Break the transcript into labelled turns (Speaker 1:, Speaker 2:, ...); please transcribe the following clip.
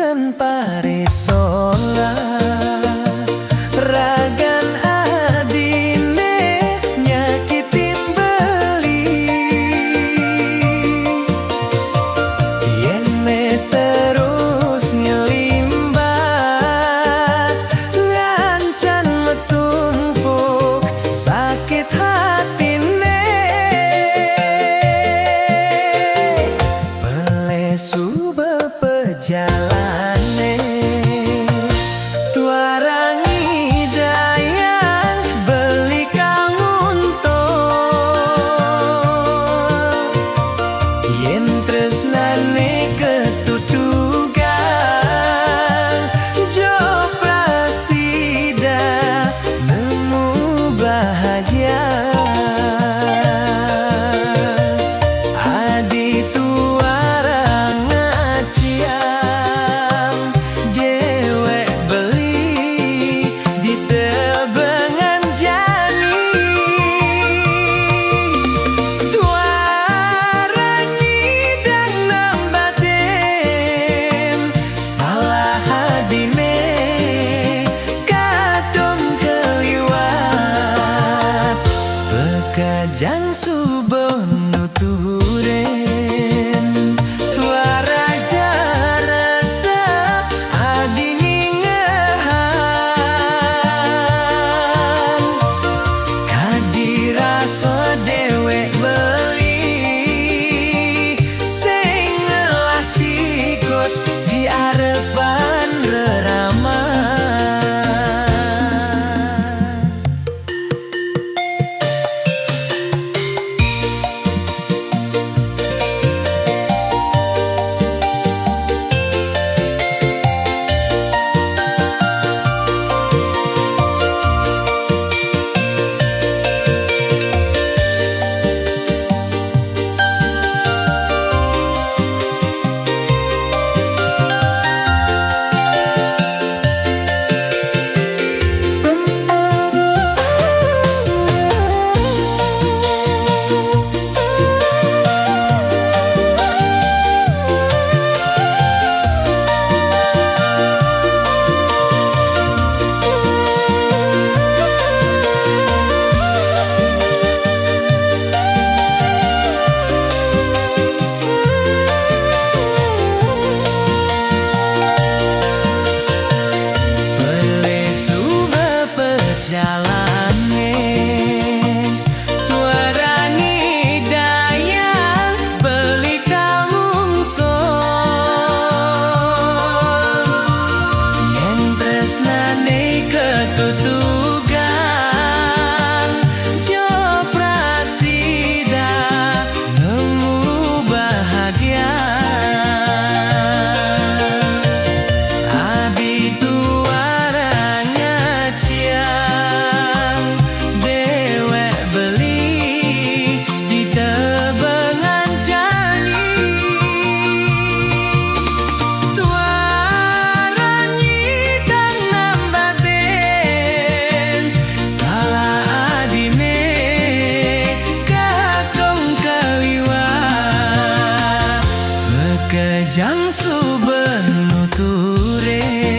Speaker 1: tresnan paresola ragan adine nyakitin beli yen me terus ngelimbat ngancan metumpuk sakit hatine pelesu bepejalane tuarangi dayang beli kang untung yen tresnane ketutugan jo prasida nemu bahagia adi tuarang ngaciam dewek beli di tebengan jani tuarang nyidang nambatin salah hadine kadom keliwat pekajang subon nuturen tuara jarasa adini ngehan kadiraso dewek beli sing ngelasikut di arepan reraman tuarani dayang beli kang untung yen tresnane ketutugan jo prasida nemu bahagia abi tuarang ngaciam dewek beli di tebengan jani tuarang nyidang nambatin salah adine kakong kaliwat pekejang suben nuturen